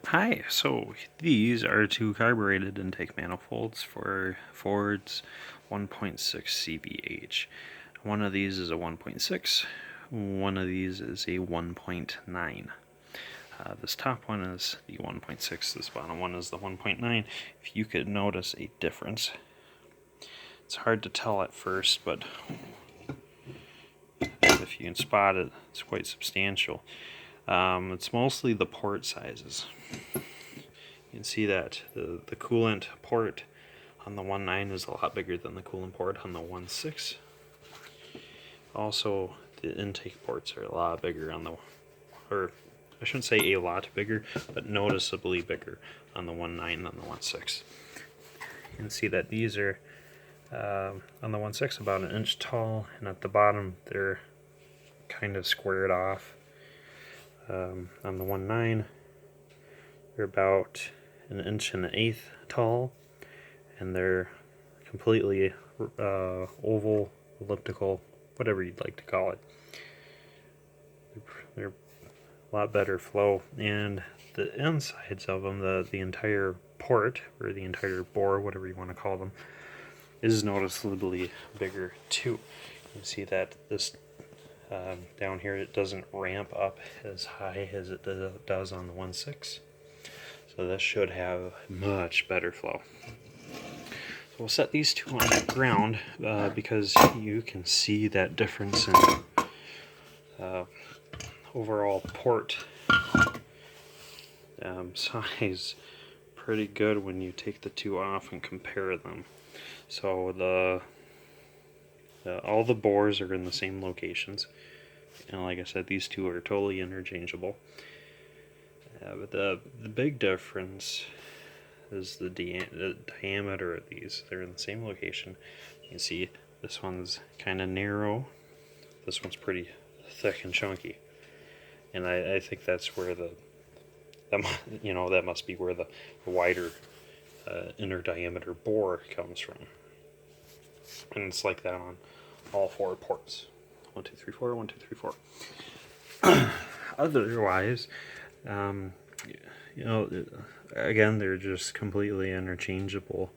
Hi, so these are two carbureted intake manifolds for Ford's 1.6 CVH. One of these is a 1.6, one of these is a 1.9. This top one is the 1.6, this bottom one is the 1.9. If you could notice a difference, it's hard to tell at first, but if you can spot it, it's quite substantial. It's mostly the port sizes. You can see that the coolant port on the 1.9 is a lot bigger than the coolant port on the 1.6. Also, the intake ports are a lot bigger on the, or I shouldn't say a lot bigger, but noticeably bigger on the 1.9 than the 1.6. You can see that these are on the 1.6 about an inch tall, and at the bottom they're kind of squared off. On the 1.9 they're about an inch and an eighth tall, and they're completely oval, elliptical, whatever you'd like to call it. They're a lot better flow, and the insides of them, the entire port, or the entire bore, whatever you want to call them, is noticeably bigger too. You can see that this down here, it doesn't ramp up as high as it does on the 1.6. So this should have much better flow. So we'll set these two on the ground because you can see that difference in overall port size pretty good when you take the two off and compare them. So all the bores are in the same locations, and like I said, these two are totally interchangeable. But the big difference is the diameter of these. They're in the same location. You can see this one's kind of narrow, this one's pretty thick and chunky, and I think that's where that must be where the wider inner diameter bore comes from, and it's like that on all four ports. 1, 2, 3, 4. 1, 2, 3, 4. Otherwise, again, they're just completely interchangeable.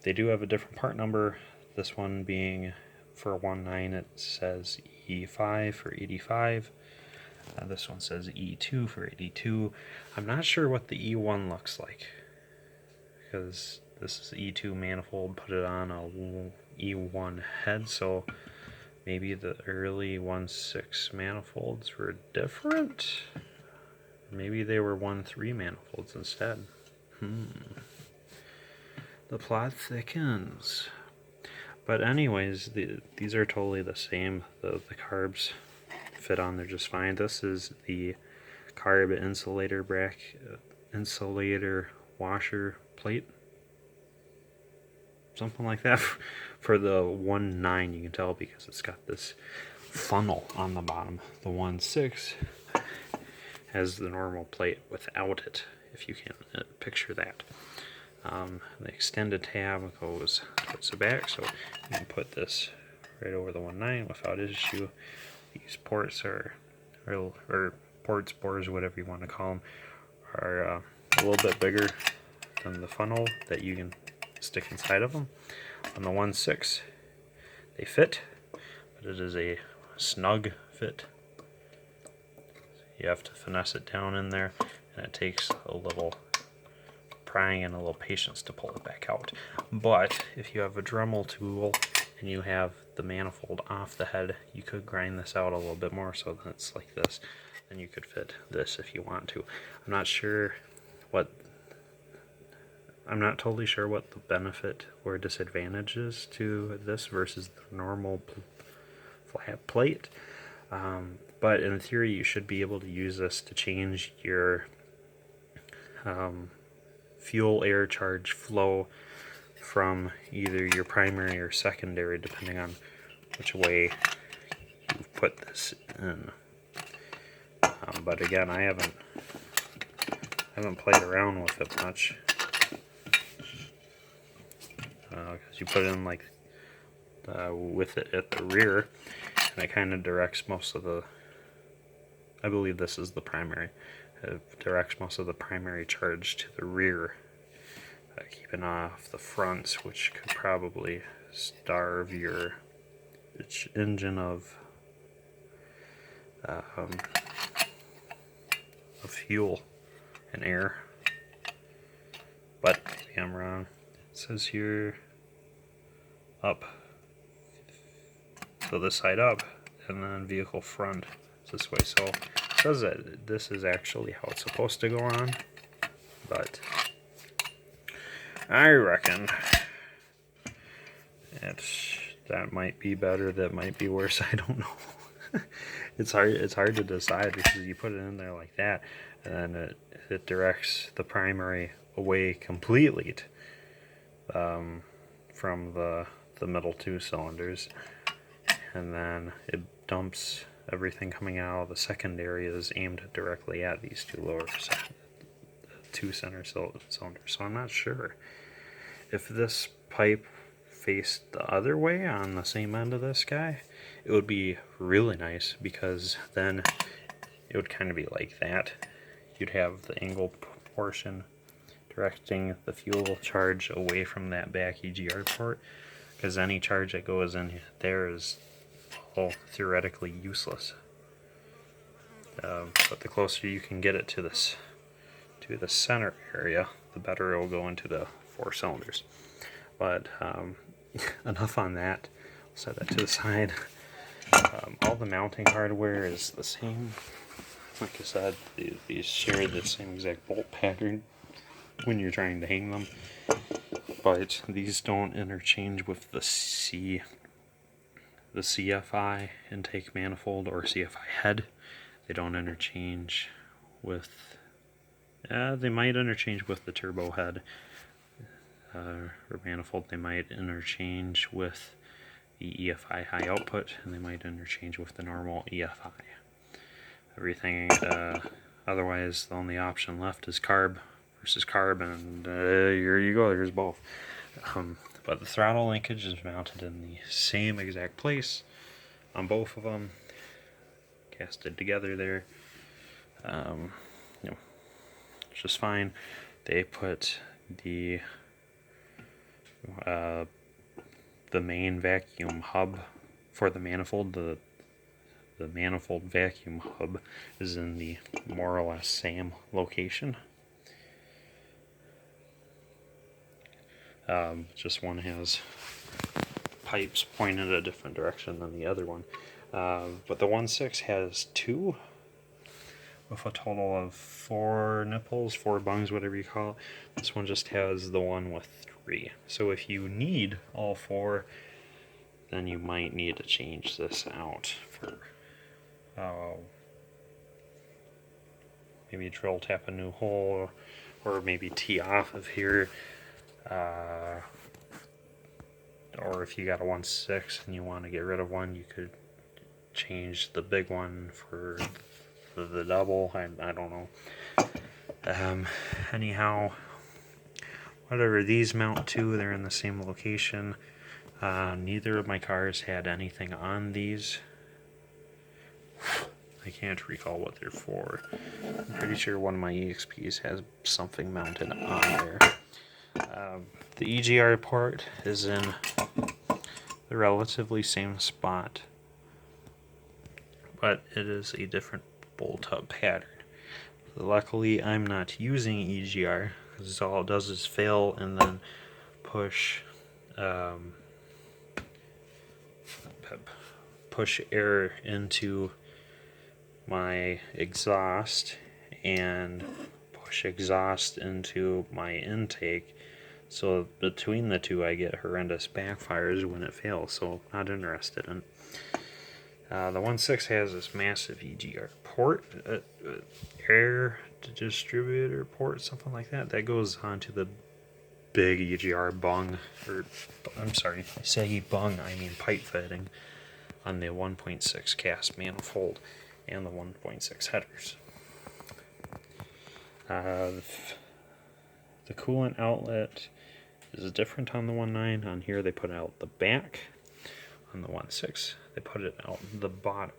They do have a different part number. This one being for 1.9, it says E5 for 85. This one says E2 for 82. I'm not sure what the E1 looks like, because this is E2 manifold, put it on a E1 head, so maybe the early 1.6 manifolds were different. Maybe they were 1.3 manifolds instead. The plot thickens. But anyways, these are totally the same. The carbs fit on there just fine. This is the carb insulator washer plate, something like that. For the 1.9, you can tell because it's got this funnel on the bottom. The 1.6 has the normal plate without it, if you can picture that. The extended tab goes towards the back, so you can put this right over the 1.9 without issue. These ports or ports, bores, whatever you want to call them, are a little bit bigger than the funnel that you can stick inside of them. On the 1.6, they fit, but it is a snug fit. You have to finesse it down in there, and it takes a little prying and a little patience to pull it back out. But if you have a Dremel tool and you have the manifold off the head, you could grind this out a little bit more so that it's like this. Then you could fit this if you want to. I'm not totally sure what the benefit or disadvantage is to this versus the normal flat plate. But in theory, you should be able to use this to change your fuel air charge flow from either your primary or secondary, depending on which way you put this in. But again, I haven't played around with it much, because you put it in like with it at the rear, and it kind of directs most of the I believe this is the primary. It directs most of the primary charge to the rear, keeping off the fronts, which could probably starve your engine of fuel and air. But maybe I'm wrong. It says here up, so this side up, and then vehicle front this way. So it says that this is actually how it's supposed to go on, but I reckon that might be better, that might be worse. I don't know. It's hard to decide, because you put it in there like that, and then it directs the primary away completely from the middle two cylinders, and then it dumps everything coming out of the secondary is aimed directly at these two center cylinders. So I'm not sure if this pipe faced the other way on the same end of this guy, it would be really nice, because then it would kind of be like that. You'd have the angle portion directing the fuel charge away from that back EGR port, because any charge that goes in there is all theoretically useless. But the closer you can get it to the center area, the better it will go into the 4 cylinders. But enough on that. I'll set that to the side. All the mounting hardware is the same. Like I said, these share the same exact bolt pattern when you're trying to hang them, but these don't interchange with the CFI intake manifold or CFI head. They don't interchange with, they might interchange with the turbo head or manifold. They might interchange with the EFI high output, and they might interchange with the normal EFI. Everything, otherwise the only option left is carb versus carb, and here you go, there's both. But the throttle linkage is mounted in the same exact place on both of them, casted together there. It's just fine. They put the main vacuum hub for the manifold. The manifold vacuum hub is in the more or less same location. Just one has pipes pointed a different direction than the other one. But the 1.6 has 2, with a total of 4 nipples, 4 bungs, whatever you call it. This one just has the one with 3. So if you need all 4, then you might need to change this out for maybe drill tap a new hole, or maybe tee off of here. Or if you got a 1.6 and you want to get rid of one, you could change the big one for the double. I don't know. Anyhow, whatever these mount to, they're in the same location. Neither of my cars had anything on these. I can't recall what they're for. I'm pretty sure one of my EXPs has something mounted on there. The EGR port is in the relatively same spot, but it is a different bolt hub pattern. Luckily, I'm not using EGR, because all it does is fail and then push air into my exhaust and push exhaust into my intake. So between the two, I get horrendous backfires when it fails, so not interested in. The 1.6 has this massive EGR port, air distributor port, something like that. That goes onto the big EGR bung, or I'm sorry, I say bung, I mean pipe fitting, on the 1.6 cast manifold and the 1.6 headers. The coolant outlet is different on the 1.9. On here they put out the back. On the 1.6 they put it out the bottom.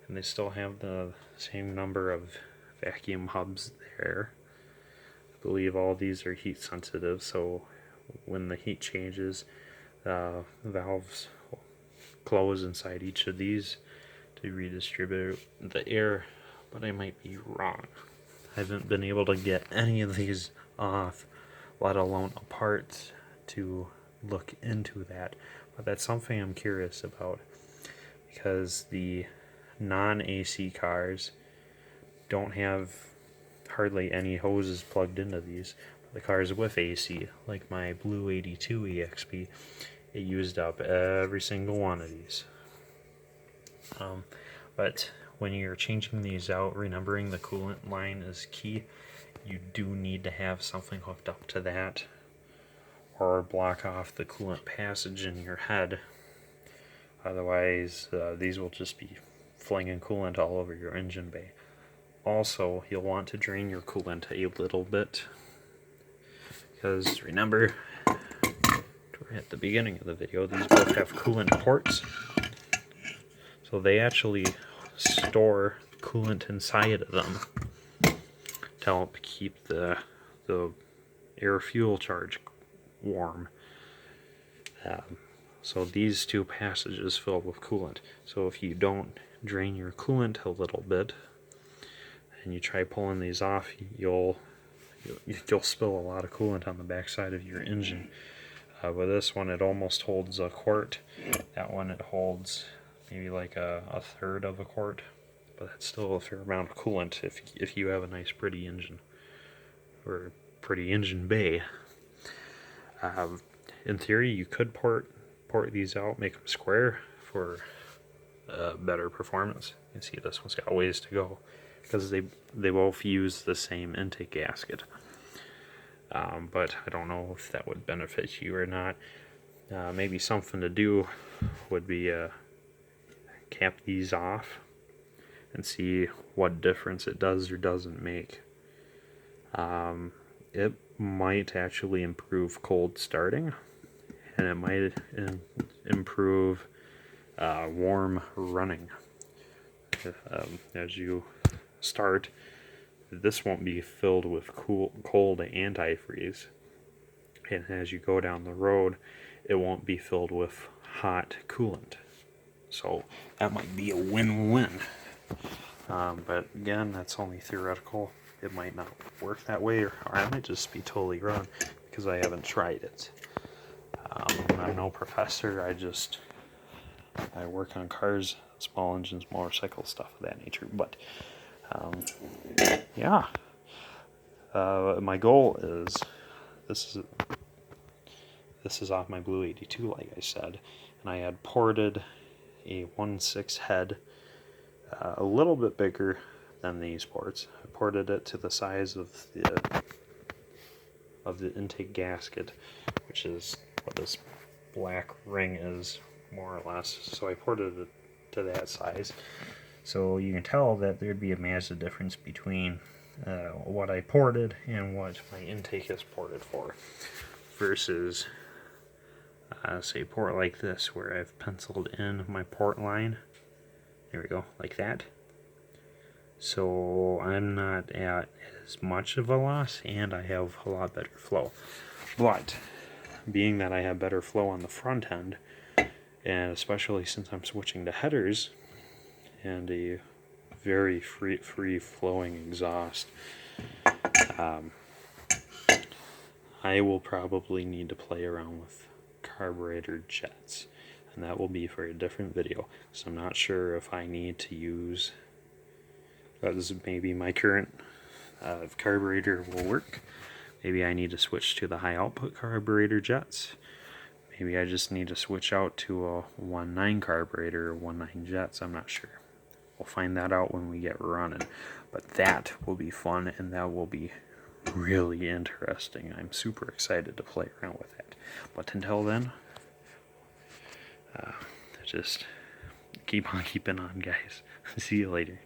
and they still have the same number of vacuum hubs there. I believe all these are heat sensitive, so when the heat changes, valves will close inside each of these to redistribute the air, but I might be wrong. I haven't been able to get any of these off, let alone apart, to look into that, but that's something I'm curious about, because the non-AC cars don't have hardly any hoses plugged into these. The cars with AC, like my blue 82 EXP, it used up every single one of these. But when you're changing these out, remembering the coolant line is key. You do need to have something hooked up to that, or block off the coolant passage in your head. Otherwise, these will just be flinging coolant all over your engine bay. Also, you'll want to drain your coolant a little bit, because remember, at the beginning of the video, these both have coolant ports, so they actually store coolant inside of them to help keep the air fuel charge warm. So these two passages fill with coolant. So if you don't drain your coolant a little bit and you try pulling these off, you'll spill a lot of coolant on the backside of your engine. With this one, it almost holds a quart. That one, it holds maybe like a third of a quart, but that's still a fair amount of coolant if you have a nice pretty engine, or pretty engine bay. In theory, you could port these out, make them square for better performance. You can see this one's got a ways to go, because they both use the same intake gasket. But I don't know if that would benefit you or not. Maybe something to do would be cap these off and see what difference it does or doesn't make. It might actually improve cold starting, and it might improve warm running. As you start, this won't be filled with cold antifreeze, and as you go down the road, it won't be filled with hot coolant. So that might be a win-win. But again, that's only theoretical. It might not work that way, or I might just be totally wrong because I haven't tried it. I'm no professor. I work on cars, small engines, motorcycles, stuff of that nature. But yeah, my goal is this is off my blue 82, like I said, and I had ported a 1.6 head, a little bit bigger than these ports. I ported it to the size of the intake gasket, which is what this black ring is, more or less. So I ported it to that size. So you can tell that there'd be a massive difference between what I ported and what my intake is ported for, versus say a port like this, where I've penciled in my port line. There we go, like that. So I'm not at as much of a loss, and I have a lot better flow. But being that I have better flow on the front end, and especially since I'm switching to headers and a very free flowing exhaust, I will probably need to play around with carburetor jets, and that will be for a different video. So I'm not sure if I need to use, because maybe my current carburetor will work. Maybe I need to switch to the high output carburetor jets. Maybe I just need to switch out to a 1.9 carburetor or 1.9 jets. I'm not sure. We'll find that out when we get running. But that will be fun, and that will be really interesting. I'm super excited to play around with that. But until then, just keep on keeping on, guys. See you later.